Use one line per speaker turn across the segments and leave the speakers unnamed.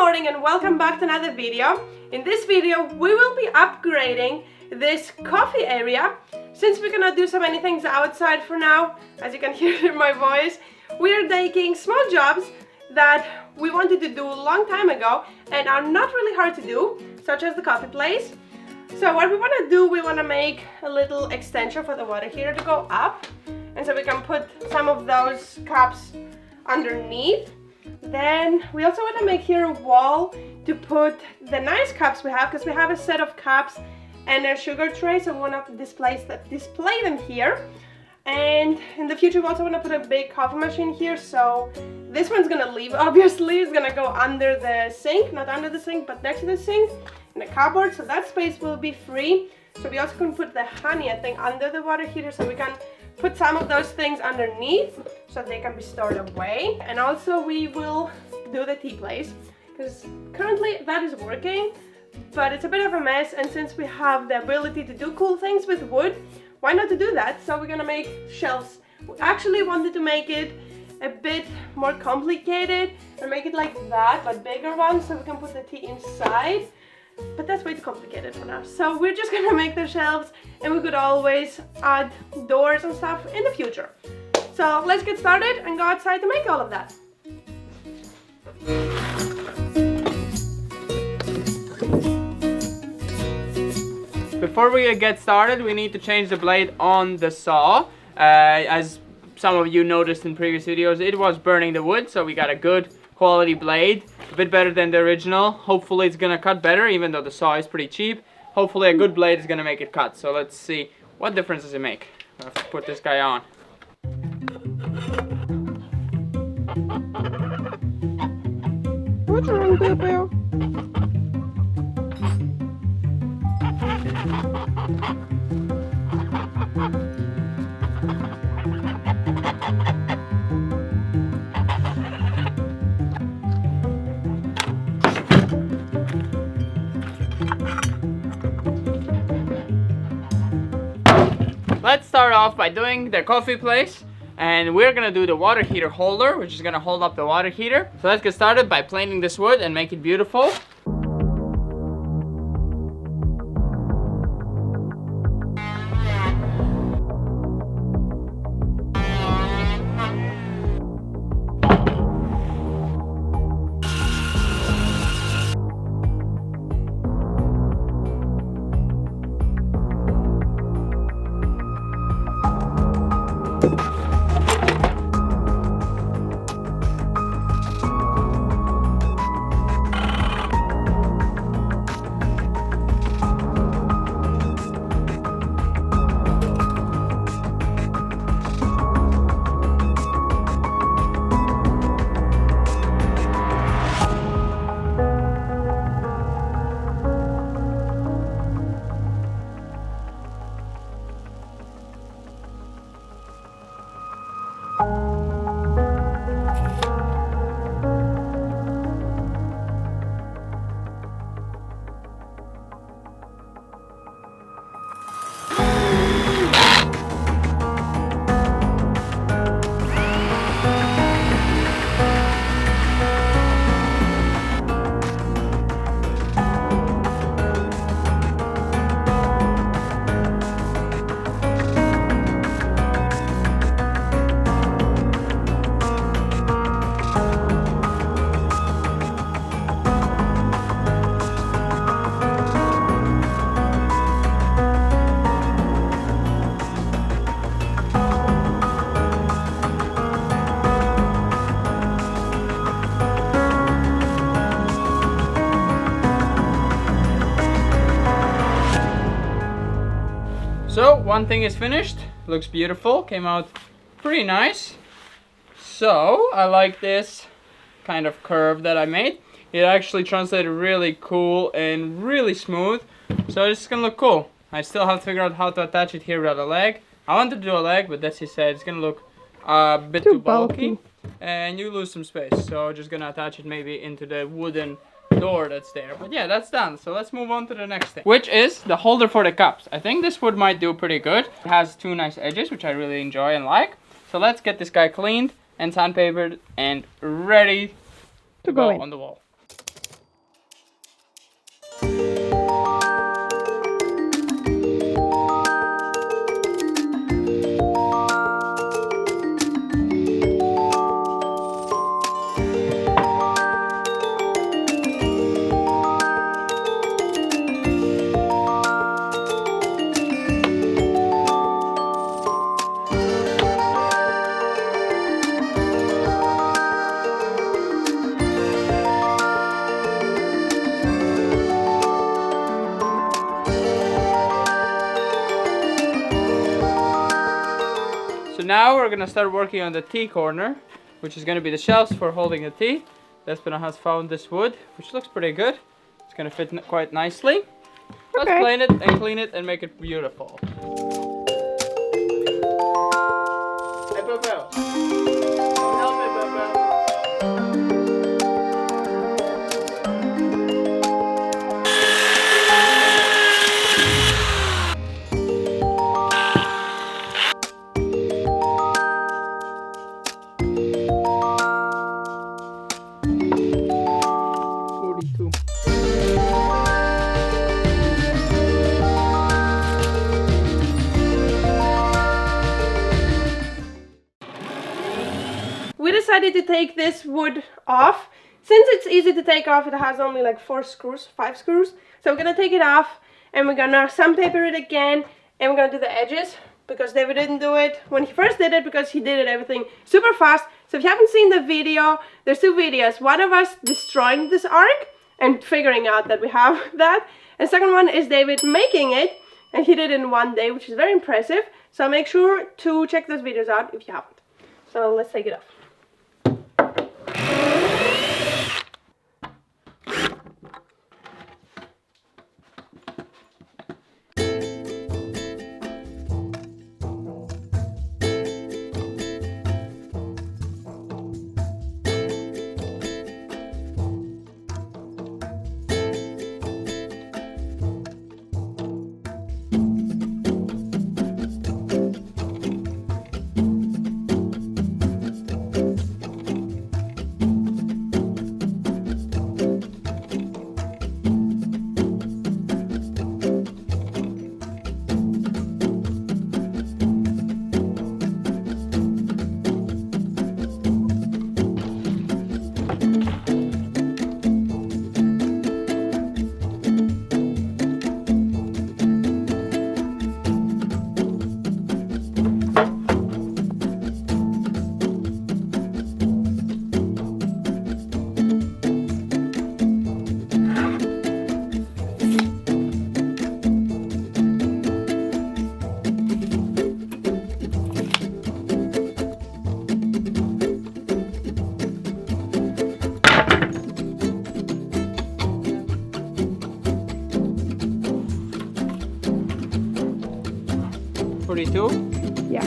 morning and welcome back to another video. In this video we will be upgrading this coffee area. Since we cannot do so many things outside for now, as you can hear in my voice, we are taking small jobs that we wanted to do a long time ago and are not really hard to do, such as the coffee place. So what we want to do, we want to make a little extension for the water heater to go up, and so we can put some of those cups underneath. Then we also want to make here a wall to put the nice cups we have, because we have a set of cups and a sugar tray, so we want to display them here. And in the future we also want to put a big coffee machine here, so this one's gonna leave, obviously. It's gonna go under the sink, not under the sink but next to the sink in the cupboard, so that space will be free. So we also can put the honey, I think, under the water heater, so we can put some of those things underneath so they can be stored away. And also we will do the tea place, because currently that is working, but it's a bit of a mess, and since we have the ability to do cool things with wood, why not to do that? So we're gonna make shelves. We actually wanted to make it a bit more complicated and make it like that, but bigger ones, so we can put the tea inside. But that's way too complicated for now. So we're just gonna make the shelves, and we could always add doors and stuff in the future. So let's get started and go outside to make all of that.
Before we get started, we need to change the blade on the saw. As some of you noticed in previous videos, it was burning the wood, so we got a good quality blade, a bit better than the original. Hopefully it's gonna cut better, even though the saw is pretty cheap. Hopefully a good blade is gonna make it cut. So let's see, what difference does it make? I have to put this guy on.
What's wrong with you?
Let's start off by doing the coffee place, and we're gonna do the water heater holder, which is gonna hold up the water heater. So let's get started by planing this wood and make it beautiful. So one thing is finished, looks beautiful, came out pretty nice. So I like this kind of curve that I made. It actually translated really cool and really smooth, so it's gonna look cool. I still have to figure out how to attach it here with a leg. I wanted to do a leg, but Desi said it's gonna look a bit too bulky and you lose some space, so just gonna attach it maybe into the wooden door that's there. But yeah, that's done. So let's move on to the next thing, which is the holder for the cups. I think this wood might do pretty good. It has two nice edges, which I really enjoy and like. So let's get this guy cleaned and sandpapered and ready to go on the wall. now we're gonna start working on the tea corner, which is gonna be the shelves for holding the tea. Despina has found this wood, which looks pretty good. It's gonna fit quite nicely. Let's plane it and clean it and make it beautiful. Hey, Bobo. Help me, Bobo. 42.
We decided to take this wood off. Since it's easy to take off, it has only like 5 screws. So we're gonna take it off and we're gonna sandpaper it again, and we're gonna do the edges because David didn't do it when he first did it because he did everything super fast. So if you haven't seen the video, there's 2 videos. One of us destroying this arc and figuring out that we have that. And second one is David making it, and he did it in 1 day, which is very impressive. So make sure to check those videos out if you haven't. So let's take it off. Yeah.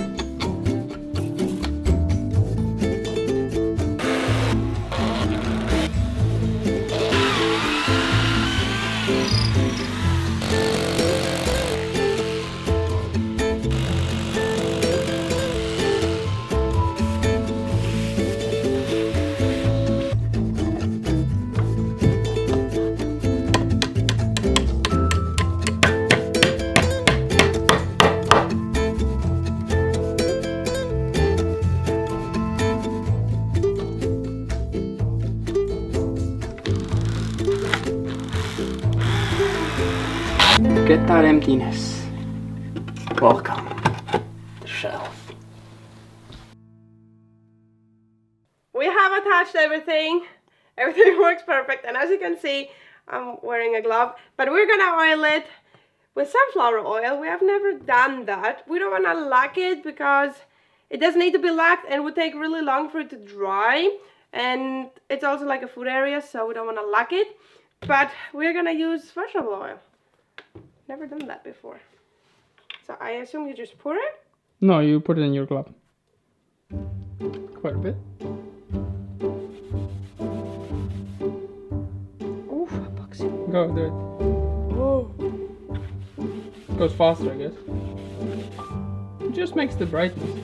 Get that emptiness. Welcome. The shelf.
We have attached everything. Everything works perfect, and as you can see, I'm wearing a glove, but we're gonna oil it with sunflower oil. We have never done that. We don't want to lack it because it doesn't need to be lacked and it would take really long for it to dry, and it's also like a food area, so we don't want to lack it. But we're gonna use vegetable oil. Never done that before. So I assume you just pour it?
No, you put it in your glove. Quite a bit.
Oof, boxy.
Go, do it.
Oh.
Goes faster, I guess. It just makes the brightness.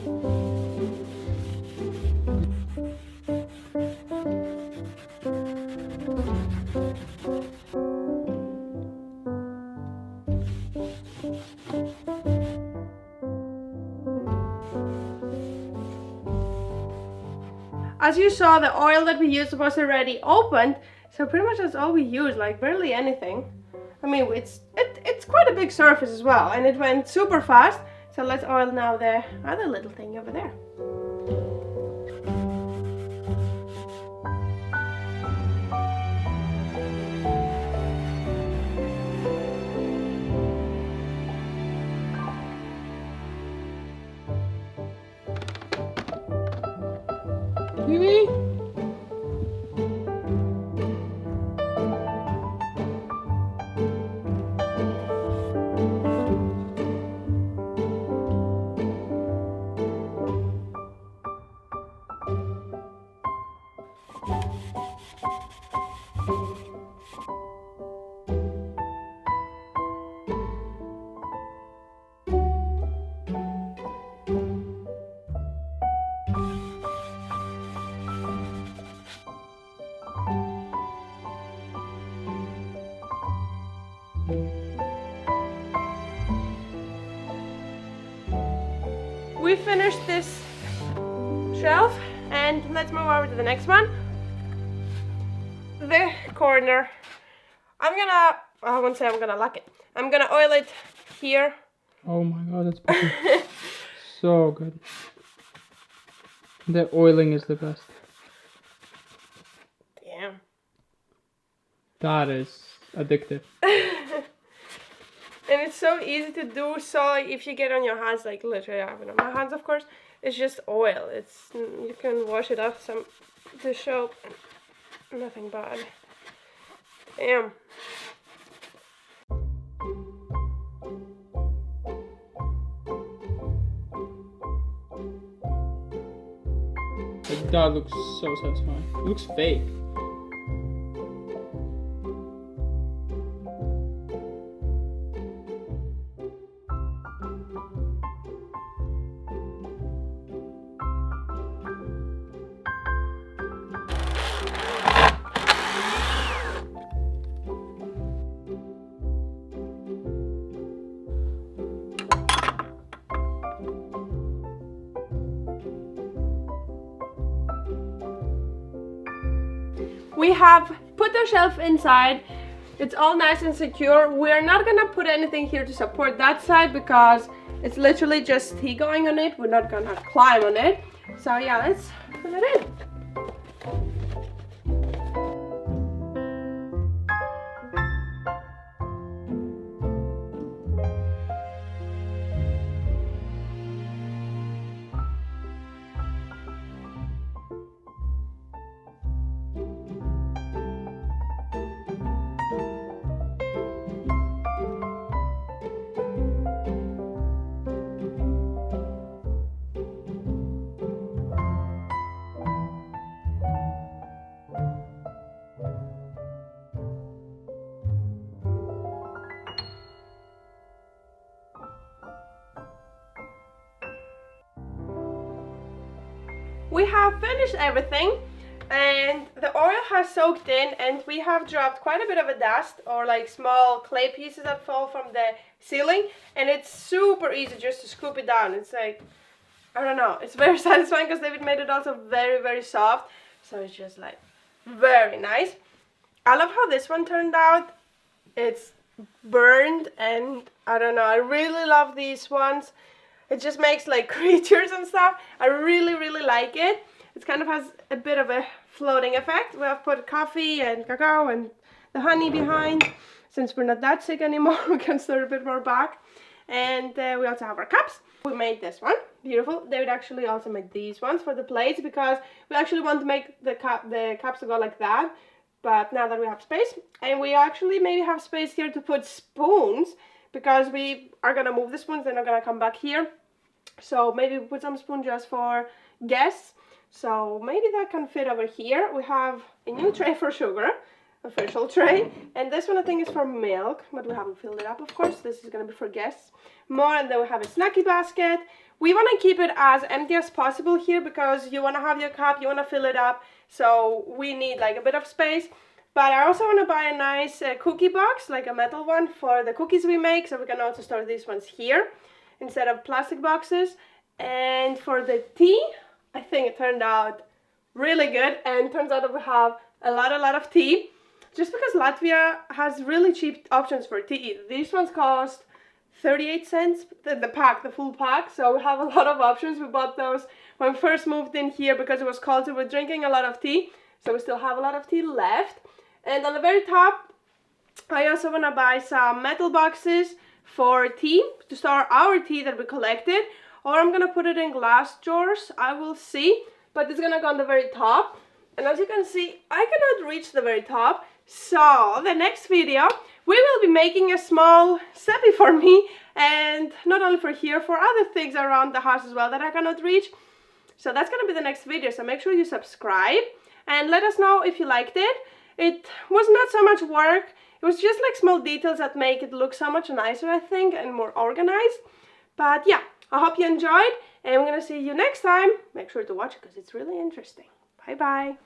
As you saw, the oil that we used was already opened, so pretty much that's all we used, like barely anything. I mean, it's quite a big surface as well, and it went super fast. So let's oil now the other little thing over there. We finished this shelf and let's move over to the next one. The corner. I won't say I'm gonna lock it. I'm gonna oil it here.
Oh my god, that's perfect. So good. The oiling is the best.
Damn.
That is addictive.
And it's so easy to do, so like, if you get on your hands, like literally I have it on my hands of course, it's just oil. You can wash it off some dish soap, nothing bad. Damn.
Like, that looks so satisfying. It looks fake.
We have put the shelf inside. It's all nice and secure. We're not gonna put anything here to support that side because it's literally just tea going on it. We're not gonna climb on it. So yeah, let's put it in. We have finished everything and the oil has soaked in and we have dropped quite a bit of a dust or like small clay pieces that fall from the ceiling, and it's super easy just to scoop it down. It's like, I don't know, it's very satisfying because David made it also very, very soft, so it's just like very nice. I love how this one turned out. It's burned and I don't know, I really love these ones. It just makes like creatures and stuff. I really, really like it. It kind of has a bit of a floating effect. We have put coffee and cacao and the honey behind. Since we're not that sick anymore, we can stir a bit more back. And we also have our cups. We made this one, beautiful. David actually also made these ones for the plates because we actually want to make the cups to go like that. But now that we have space, and we actually maybe have space here to put spoons, because we are gonna move the spoons, they're not gonna come back here. So maybe we put some spoon just for guests. So maybe that can fit over here. We have a new tray for sugar, official tray. And this one I think is for milk, but we haven't filled it up of course. This is gonna be for guests. More, and then we have a snacky basket. We wanna keep it as empty as possible here because you wanna have your cup, you wanna fill it up. So we need like a bit of space. But I also want to buy a nice cookie box, like a metal one, for the cookies we make, so we can also store these ones here instead of plastic boxes. And for the tea, I think it turned out really good, and turns out that we have a lot of tea, just because Latvia has really cheap options for tea. These ones cost 38 cents, the pack, the full pack, so we have a lot of options. We bought those when we first moved in here because it was cold, so we're drinking a lot of tea, so we still have a lot of tea left. And on the very top, I also want to buy some metal boxes for tea, to store our tea that we collected, or I'm going to put it in glass jars, I will see, but it's going to go on the very top. And as you can see, I cannot reach the very top, so the next video, we will be making a small seppi for me, and not only for here, for other things around the house as well that I cannot reach. So that's going to be the next video, so make sure you subscribe, and let us know if you liked it. It was not so much work. It was just like small details that make it look so much nicer, I think, and more organized. But yeah, I hope you enjoyed, and I'm gonna see you next time. Make sure to watch it because it's really interesting. Bye bye.